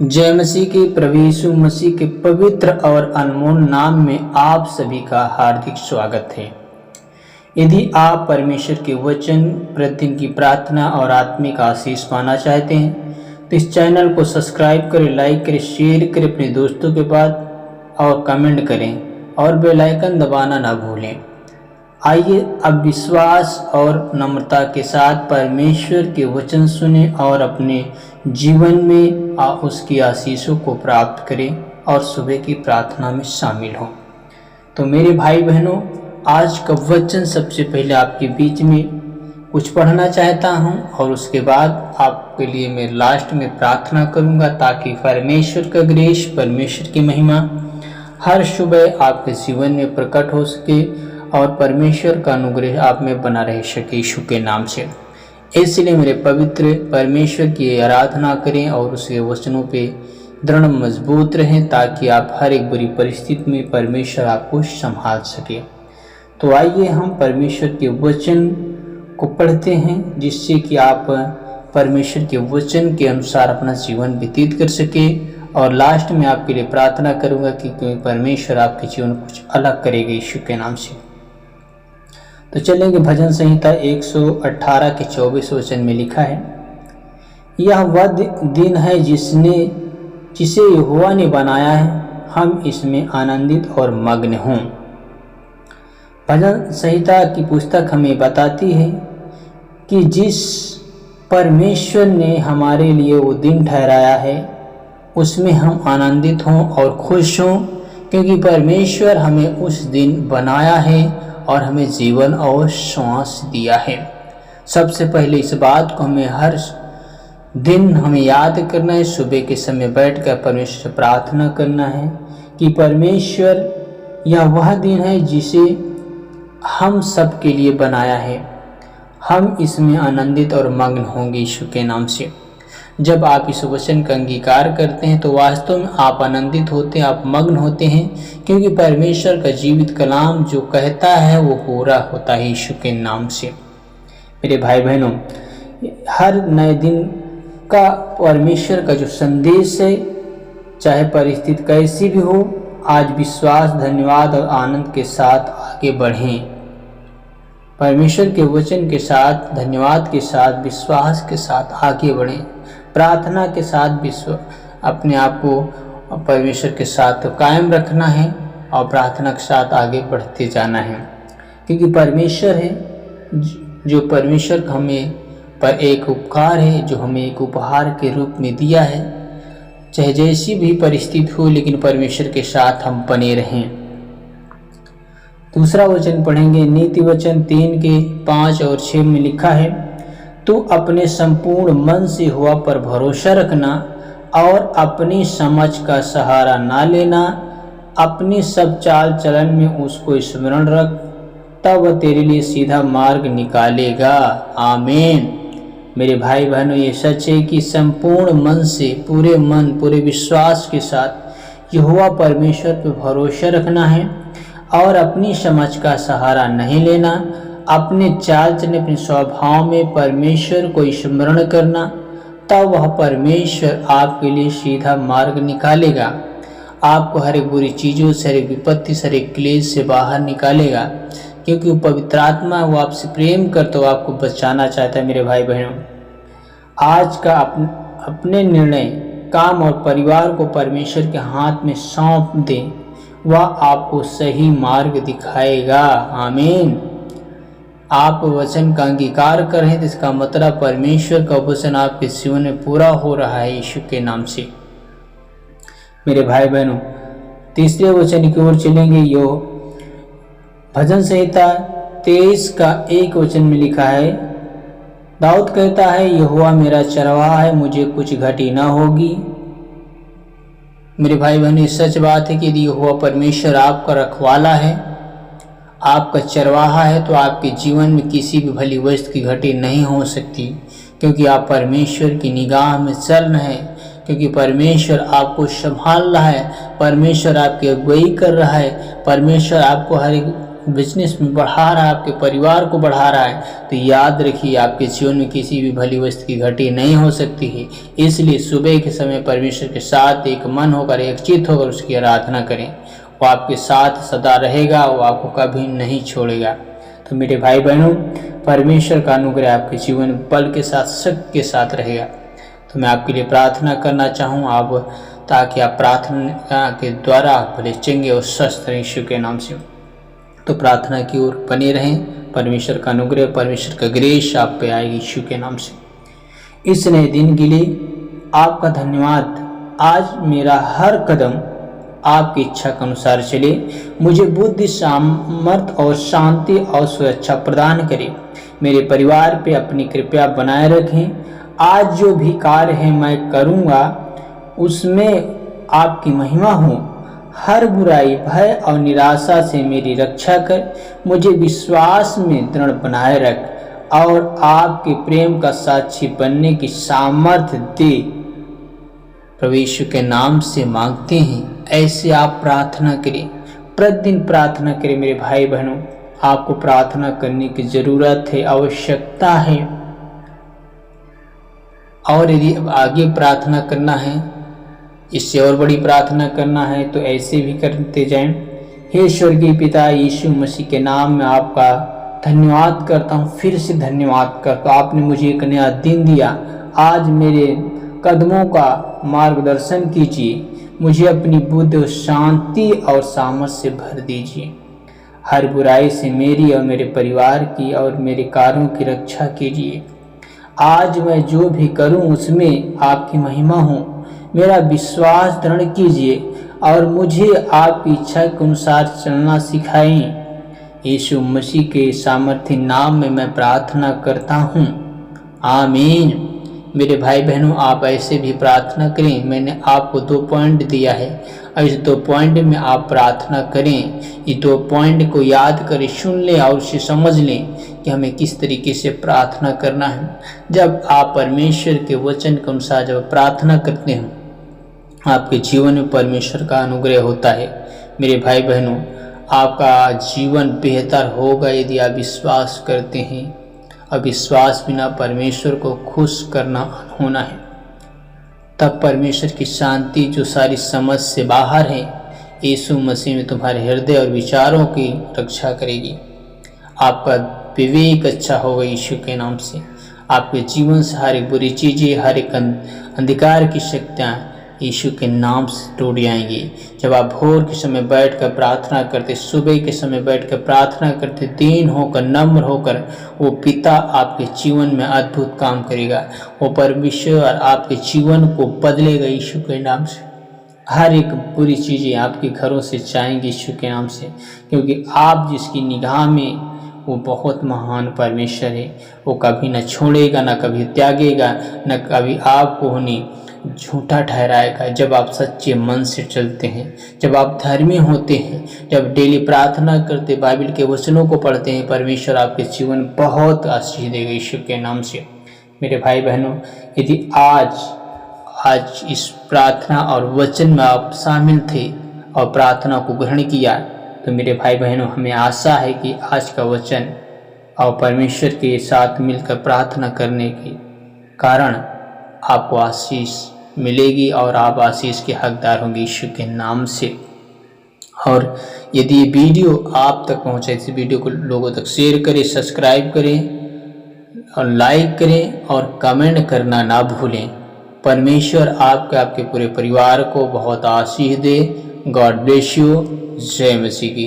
जय मसीह के प्रभु यीशु मसीह के पवित्र और अनमोल नाम में आप सभी का हार्दिक स्वागत है। यदि आप परमेश्वर के वचन, प्रतिदिन की प्रार्थना और आत्मिक आशीष पाना चाहते हैं तो इस चैनल को सब्सक्राइब करें, लाइक करें, शेयर करें अपने दोस्तों के पास और कमेंट करें और बेल आइकन दबाना ना भूलें। आइए अब विश्वास और नम्रता के साथ परमेश्वर के वचन सुने और अपने जीवन में उसकी आशीषों को प्राप्त करें और सुबह की प्रार्थना में शामिल हों। तो मेरे भाई बहनों, आज का वचन सबसे पहले आपके बीच में कुछ पढ़ना चाहता हूं और उसके बाद आपके लिए मैं लास्ट में प्रार्थना करूंगा ताकि परमेश्वर का ग्रेस, परमेश्वर की महिमा हर सुबह आपके जीवन में प्रकट हो सके और परमेश्वर का अनुग्रह आप में बना रह सके यीशु के नाम से। इसलिए मेरे पवित्र परमेश्वर की आराधना करें और उसके वचनों पे दृढ़ मजबूत रहें ताकि आप हर एक बुरी परिस्थिति में परमेश्वर आपको संभाल सके। तो आइए हम परमेश्वर के वचन को पढ़ते हैं जिससे कि आप परमेश्वर के वचन के अनुसार अपना जीवन व्यतीत कर सके। और लास्ट में आपके लिए प्रार्थना करूंगा कि परमेश्वर आपके जीवन को कुछ अलग करेगा यीशु के नाम से। तो चलेंगे भजन संहिता 118 के 24 वचन में लिखा है, यह वह दिन है जिसे यहोवा ने बनाया है, हम इसमें आनंदित और मग्न हों। भजन संहिता की पुस्तक हमें बताती है कि जिस परमेश्वर ने हमारे लिए वो दिन ठहराया है उसमें हम आनंदित हों और खुश हों, क्योंकि परमेश्वर हमें उस दिन बनाया है और हमें जीवन और श्वास दिया है। सबसे पहले इस बात को हमें हर दिन हमें याद करना है, सुबह के समय बैठकर परमेश्वर से प्रार्थना करना है कि परमेश्वर यह वह दिन है जिसे हम सब के लिए बनाया है, हम इसमें आनंदित और मग्न होंगे यीशु के नाम से। जब आप इस वचन का अंगीकार करते हैं तो वास्तव में आप आनंदित होते हैं, आप मग्न होते हैं, क्योंकि परमेश्वर का जीवित कलाम जो कहता है वो पूरा होता है यीशु के नाम से। मेरे भाई बहनों, हर नए दिन का परमेश्वर का जो संदेश है, चाहे परिस्थिति कैसी भी हो, आज विश्वास, धन्यवाद और आनंद के साथ आगे बढ़ें। परमेश्वर के वचन के साथ, धन्यवाद के साथ, विश्वास के साथ आगे बढ़ें, प्रार्थना के साथ अपने आप को परमेश्वर के साथ कायम रखना है और प्रार्थना के साथ आगे बढ़ते जाना है, क्योंकि परमेश्वर है जो परमेश्वर हमें पर एक उपकार है, जो हमें एक उपहार के रूप में दिया है। चाहे जैसी भी परिस्थिति हो, लेकिन परमेश्वर के साथ हम बने रहें। दूसरा वचन पढ़ेंगे, नीति वचन 3 के 5 और 6 में लिखा है, तू अपने संपूर्ण मन से यहोवा पर भरोसा रखना और अपनी समझ का सहारा ना लेना, अपनी सब चाल चलन में उसको स्मरण रख, तब वह तेरे लिए सीधा मार्ग निकालेगा। आमीन। मेरे भाई बहनों, ये सच है कि संपूर्ण मन से, पूरे मन, पूरे विश्वास के साथ यहोवा परमेश्वर पर भरोसा रखना है और अपनी समझ का सहारा नहीं लेना, अपने चाल चलन, अपने स्वभाव में परमेश्वर को स्मरण करना, तब वह परमेश्वर आपके लिए सीधा मार्ग निकालेगा। आपको हर एक बुरी चीज़ों से, हर एक विपत्ति से, हर एक क्लेश से बाहर निकालेगा, क्योंकि वो पवित्र आत्मा, वो आपसे प्रेम करता, वो आपको बचाना चाहता है। मेरे भाई बहनों, आज का अपने निर्णय, काम और परिवार को परमेश्वर के हाथ में सौंप दें, वह आपको सही मार्ग दिखाएगा। आमीन। आप वचन का अंगीकार करें तो इसका मतलब परमेश्वर का वचन आपके जीवन में पूरा हो रहा है यीशु के नाम से। मेरे भाई बहनों, तीसरे वचन की ओर चलेंगे। यो भजन संहिता 23 का 1 वचन में लिखा है, दाऊद कहता है, यहोवा मेरा चरवाहा है, मुझे कुछ घटी ना होगी। मेरे भाई बहनों, सच बात है कि यदि यहोवा परमेश्वर आपका रखवाला है, आपका चरवाहा है, तो आपके जीवन में किसी भी भली वस्तु की घटी नहीं हो सकती, क्योंकि आप परमेश्वर की निगाह में चल रहे हैं, क्योंकि परमेश्वर आपको संभाल रहा है, परमेश्वर आपकी अगुवाई कर रहा है, परमेश्वर आपको हर एक बिजनेस में बढ़ा रहा है, आपके परिवार को बढ़ा रहा है, तो याद रखिए आपके जीवन में किसी भी भली वस्तु की घटी नहीं हो सकती है। इसलिए सुबह के समय परमेश्वर के साथ एक मन होकर, एक चित्त होकर उसकी आराधना करें। वो आपके साथ सदा रहेगा, वो आपको कभी नहीं छोड़ेगा। तो मेरे भाई बहनों, परमेश्वर का अनुग्रह आपके जीवन में बल के साथ, शक्ति के साथ रहेगा। तो मैं आपके लिए प्रार्थना करना चाहूँ आप, ताकि आप प्रार्थना के द्वारा भले चंगे और स्वस्थ रहें यीशु के नाम से। तो प्रार्थना की ओर बने रहें। परमेश्वर का अनुग्रह, परमेश्वर का ग्रेस आप पे आएगी यीशु के नाम से। इस नए दिन के लिए आपका धन्यवाद। आज मेरा हर कदम आपकी इच्छा के अनुसार चले, मुझे बुद्धि, सामर्थ और शांति और सुरक्षा प्रदान करे। मेरे परिवार पे अपनी कृपा बनाए रखें। आज जो भी कार्य है मैं करूँगा उसमें आपकी महिमा हो। हर बुराई, भय और निराशा से मेरी रक्षा कर, मुझे विश्वास में दृढ़ बनाए रख और आपके प्रेम का साक्षी बनने की सामर्थ्य दे। प्रभु यीशु के नाम से मांगते हैं। ऐसे आप प्रार्थना करें, प्रतिदिन प्रार्थना करें। मेरे भाई बहनों, आपको प्रार्थना करने की जरूरत है, आवश्यकता है। और यदि आगे प्रार्थना करना है, इससे और बड़ी प्रार्थना करना है, तो ऐसे भी करते जाएं। हे स्वर्गीय पिता, यीशु मसीह के नाम में आपका धन्यवाद करता हूँ, फिर से धन्यवाद करता हूँ। आपने मुझे एक नया दिन दिया। आज मेरे कदमों का मार्गदर्शन कीजिए, मुझे अपनी बुद्धि, शांति और सामर्थ से भर दीजिए। हर बुराई से मेरी और मेरे परिवार की और मेरे कार्यों की रक्षा कीजिए। आज मैं जो भी करूं उसमें आपकी महिमा हो। मेरा विश्वास दृढ़ कीजिए और मुझे आपकी इच्छा के अनुसार चलना सिखाएं। यीशु मसीह के सामर्थ्य नाम में मैं प्रार्थना करता हूँ, आमीन। मेरे भाई बहनों, आप ऐसे भी प्रार्थना करें। मैंने आपको 2 पॉइंट दिया है और इस 2 पॉइंट में आप प्रार्थना करें। ये 2 पॉइंट को याद करें, सुन लें और उसे समझ लें कि हमें किस तरीके से प्रार्थना करना है। जब आप परमेश्वर के वचन के अनुसार जब प्रार्थना करते हैं, आपके जीवन में परमेश्वर का अनुग्रह होता है। मेरे भाई बहनों, आपका जीवन बेहतर होगा यदि आप विश्वास करते हैं। और विश्वास बिना परमेश्वर को खुश करना होना है। तब परमेश्वर की शांति जो सारी समझ से बाहर है, यीशु मसीह में तुम्हारे हृदय और विचारों की रक्षा करेगी। आपका विवेक अच्छा होगा यीशु के नाम से। आपके जीवन से हर एक बुरी चीज़ें, हर एक अंधकार की शक्तियाँ यीशु के नाम से टूट जाएंगी। जब आप भोर के समय बैठकर प्रार्थना करते, सुबह के समय बैठकर प्रार्थना करते, दीन होकर, नम्र होकर, वो पिता आपके जीवन में अद्भुत काम करेगा। वो परमेश्वर आपके जीवन को बदलेगा यीशु के नाम से। हर एक बुरी चीज़ें आपके घरों से जाएंगी यीशु के नाम से, क्योंकि आप जिसकी निगाह में वो बहुत महान परमेश्वर है। वो कभी न छोड़ेगा, न कभी त्यागेगा, न कभी आपको उन्हें झूठा ठहराएगा। जब आप सच्चे मन से चलते हैं, जब आप धर्मी होते हैं, जब डेली प्रार्थना करते, बाइबल के वचनों को पढ़ते हैं, परमेश्वर आपके जीवन बहुत आशीष देगा यीशु के नाम से। मेरे भाई बहनों, यदि आज इस प्रार्थना और वचन में आप शामिल थे और प्रार्थना को ग्रहण किया, तो मेरे भाई बहनों, हमें आशा है कि आज का वचन और परमेश्वर के साथ मिलकर प्रार्थना करने के कारण आपको आशीष मिलेगी और आप आशीष के हकदार होंगे यीशु के नाम से। और यदि ये वीडियो आप तक पहुंचे, इस वीडियो को लोगों तक शेयर करें, सब्सक्राइब करें और लाइक करें और कमेंट करना ना भूलें। परमेश्वर आपके पूरे परिवार को बहुत आशीष दे। God bless you. जय मसीह की।